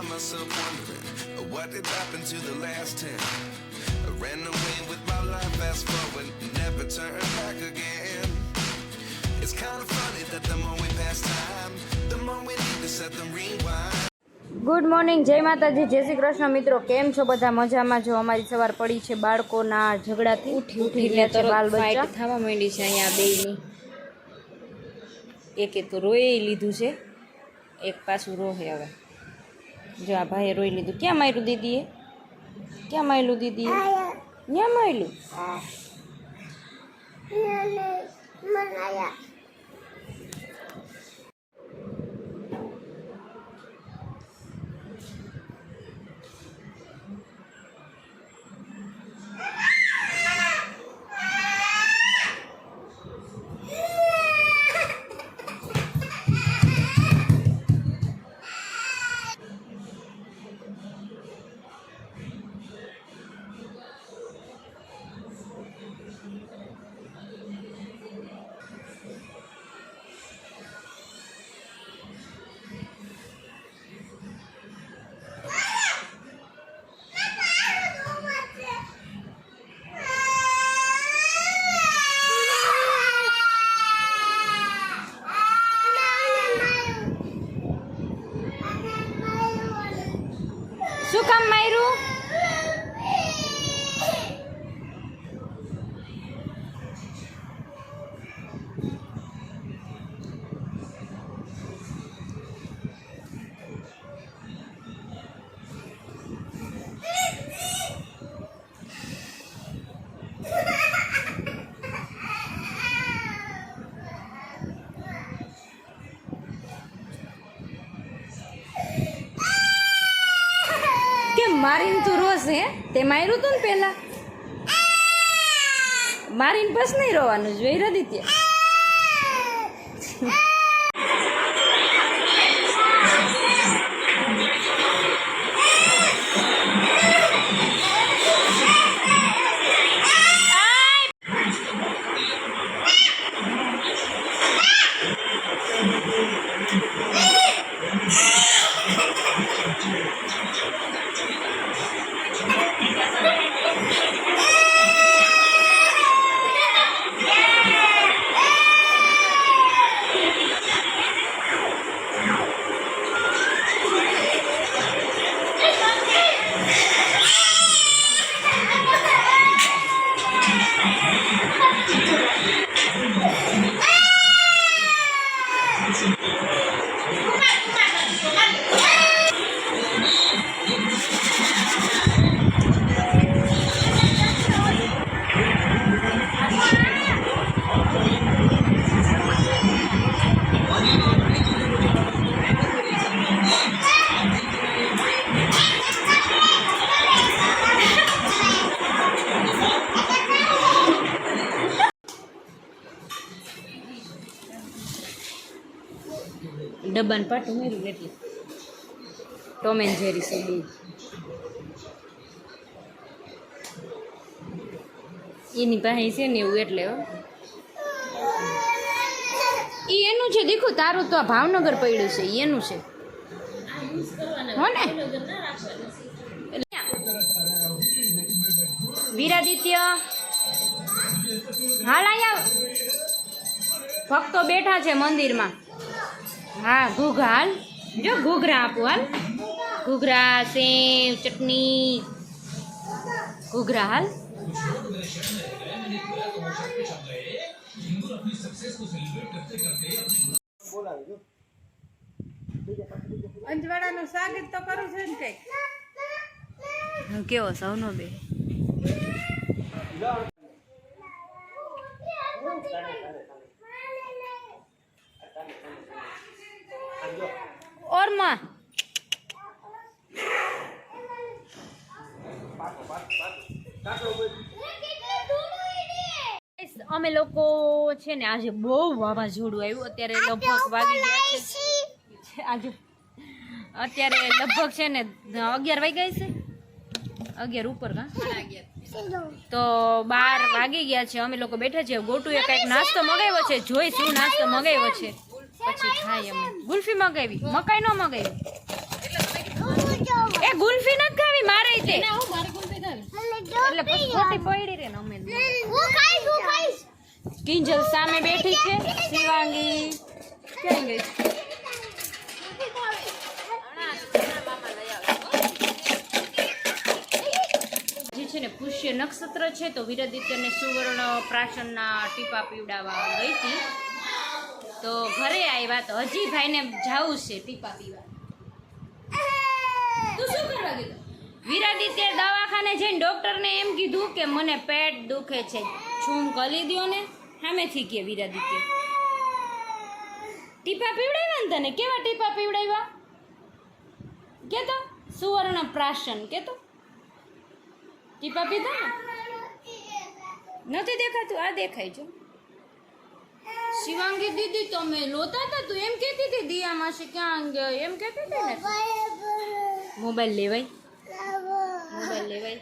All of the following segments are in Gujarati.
find myself wondering what did happen to the last 10. I ran away with my life, fast forward, never turn back again. It's kind of funny that the more we pass time, the more we need to set the rewind. Good morning, જય માતાજી, જય શ્રી કૃષ્ણ. મિત્રો કેમ છો બધા? મજામાં છો? અમારી સવાર પડી છે બાળકોના ઝઘડાથી. ઉઠી ગયા છે બાલ બચ્ચા. થવા માંડી છે અહીંયા બેયની. એકે તો રોઈ લીધું છે, એક પાછું રોહે. હવે જો આ ભાઈએ રોઈ લીધું. ક્યાં માર્યું દીદીએ? ક્યાં માર્યું દીદીએ? ક્યાં માર્યું? શું કામ માર્યું? મારીને તું રોસ હે? તે માર્યું તું ને પેલા. મારીને બસ નહીં રોવાનું જોઈ રદિત્ય. ડબ્બાને પાટું મેળ્યું એટલે ટોમ એન્ડ જેરી છે બે. એની પાસે છે ને એવું એટલે એ એનું છે. દેખો તારું તો આ ભાવનગર પડ્યું છે, એનું છે હો ને. વીરાદિત્ય હાલ અહીંયા ભક્તો બેઠા છે મંદિરમાં. હા ઘૂઘરા હાલ, જો ઘૂઘરા આપું હાલ. ઘૂઘરા, સેવ, ચટણી, ઘૂઘરા હાલ. અંજવાડાનું શાક તો કરું છે ને કઈ. કેવો સૌનો બે ઓરમાં અમે લોકો છે ને આજે બહુ વાવાઝોડું આવ્યું. અત્યારે લગભગ વાગી ગયા છે. આજે અત્યારે લગભગ છે ને 11 વાગ્યા છે, 11 ઉપર કા તો 12 વાગી ગયા છે. અમે લોકો બેઠા છે. ગોટુએ કંઈક નાસ્તો મગાવ્યો છે, જોઈ શું નાસ્તો મગાવ્યો છે પછી ખાઈ. અમે ગુલ્ફી મગાવી, મકાઈ ન મગાવી. એટલે પછી ખોટી પડી રે ને અમે હું ખાઈશ કિંજલ સામે બેઠી છે, શિવાંગી ક્યાં ગઈ? જે છે ને પુષ્ય નક્ષત્ર છે તો વિરાદિત્યને સુવર્ણ પ્રાશનના ટીપા પીવડાવવા ગઈ હતી. તો ઘરે આવ્યા તો હજી ભાઈને જાવું છે ટીપા પીવા. તું શું કરવા ગયો? વિરાદિત્ય દવાખાને જઈને ડોક્ટરને એમ કીધું કે મને પેટ દુખે છે, છૂમ કરી દ્યો ને. સામેથી કે વિરાદિત્ય ટીપા પીવડાવ્યા ને તને? કેવા ટીપા પીવડાવ્યા કે તો? સુવર્ણ પ્રાશન કે તો ટીપા પીધા ને? નથી દેખાતું? આ દેખાય છે. શિવાંગી દીદી તમે લોતા હતા, તું એમ કહેતી હતી દિયા માસી ક્યાં ગયા એમ કહેતી હતી ને. મોબાઈલ લેવાય? મોબાઈલ લેવાય?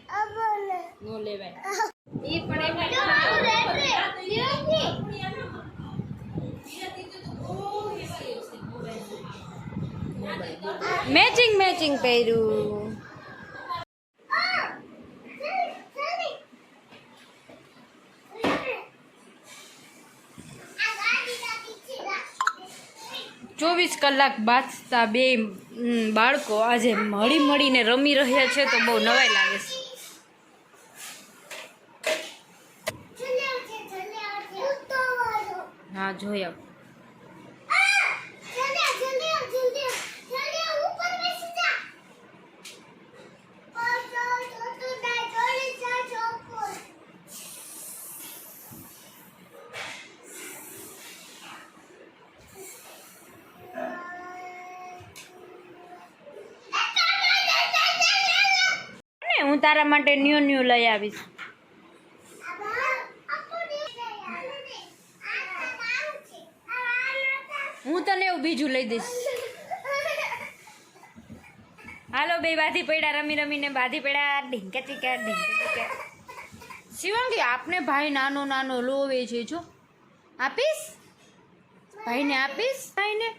નો લેવાય. એ પણ મેચિંગ મેચિંગ પહેર્યું. ચોવીસ કલાક બાંધતા બે બાળકો આજે મળીને રમી રહ્યા છે તો બહુ નવાઈ લાગે છે. હા જોઈ આપ. હું તારા માટે ન્યુ લઈ આવીશ. હું તને એવું બીજું લઈ દઈશ. હાલો બે બાધી પડ્યા રમીને બાધી પડ્યા ઢીંકા ચીકા. શિવાંગી આપને ભાઈ નાનો લોવે છે જો. આપીશ ભાઈને? આપીશ ભાઈને?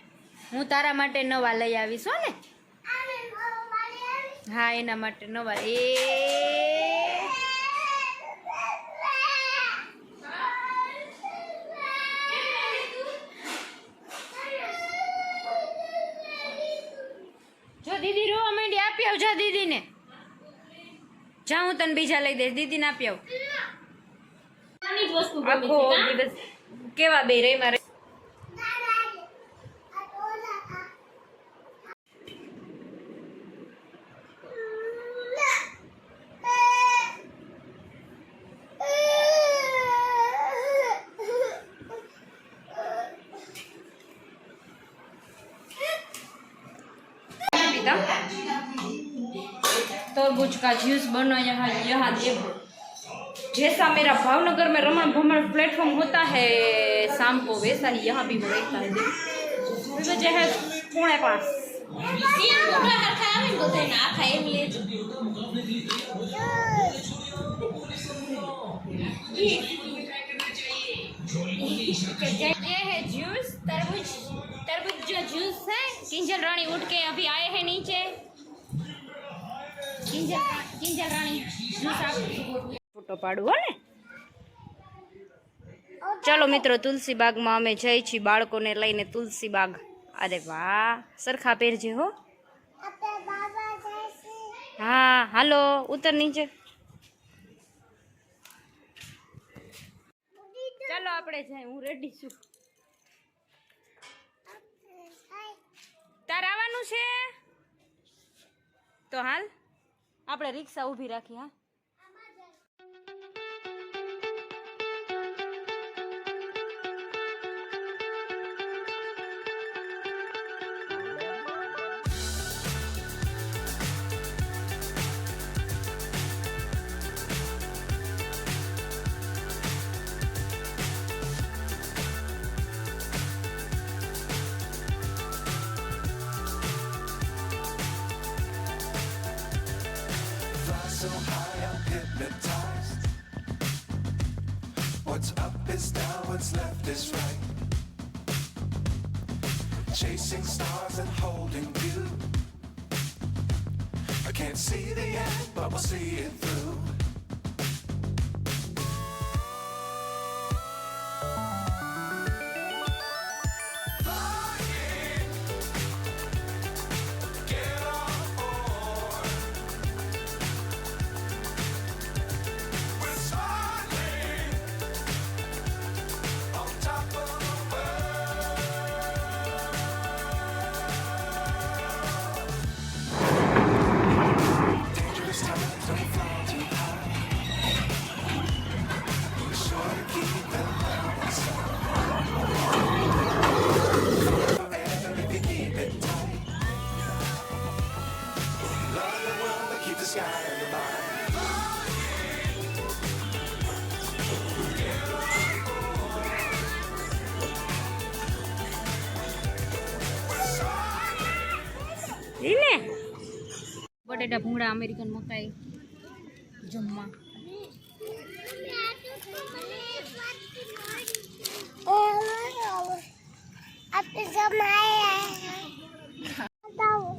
હું તારા માટે નવા લઈ આવીશ હો ને. હા એના માટે નવા. જો દીદી રોવા માંડી, આપી આવ જા દીદીને. જા હું તને બીજા લઈ દઈશ, દીદીને આપી આવ. આખો દિવસ કેવા બે રહી મારે. तरबूज का जूस बनो यहाँ देखो. जैसा मेरा भावनगर में रमण भ्रमण प्लेटफॉर्म होता है शाम को, वैसा ही यहाँ भी हो रहता है. देखो है 4:45. ये है जूस तरबूज जो जूस है. किंजल रानी उठ के अभी आए हैं नीचे. किंजल रानी जूस आप फोटो पाडू हो ने. चलो मित्रों तुलसी बाग में अमे जई छी बाळकोने लईने तुलसी बाग. अरे वाह सरखा पेरजे हो. हाँ हालो उतर नीचे. चलो આપણે જાય. હું રેડી છું. તાર આવવાનું છે તો હાલ આપણે રિક્ષા ઊભી રાખી. હા So high I'm hypnotized. What's up is down, what's left is right. Chasing stars and holding you. I can't see the end, but we'll see it through. લે બટેટા ભૂંગળા અમેરિકન મકાઈ જમવા. આપણે જમાય બતાવો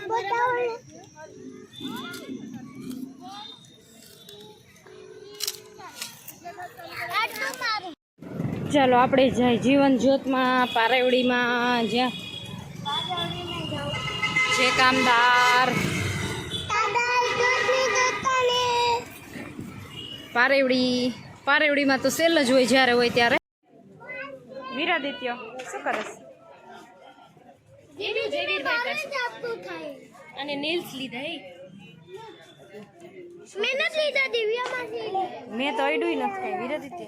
બતાવો. ચાલો આપણે જાય જીવન જ્યોતમાં, પારેવડીમાં, જ્યાં છે કામદાર. પારેવડીમાં તો સેલ જ હોય જ્યારે હોય ત્યારે. વીરાદિત્ય શું કરસ? અને નેલ્સ લીધા હે. મેં નથી લીધા દિવ્યામાંથી. મેં તો અડ્યું નથી કઈ. વીરાદિત્ય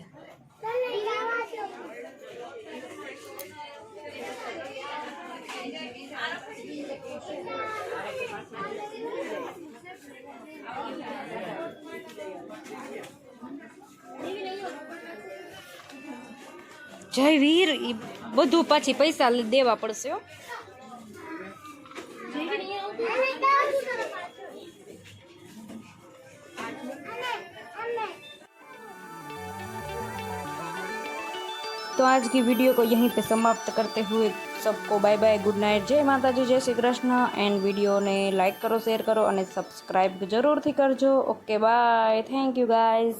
જય વીર, ઈ બધું પાછી પૈસા દેવા પડશે હો. तो आज की वीडियो को यहीं पे समाप्त करते हुए सबको बाय बाय, गुड नाइट, जय माता जी, जय श्री कृष्ण. एंड वीडियो ने लाइक करो, शेर करो और सब्सक्राइब जरूर थी करजो. Okay bye, thank you guys.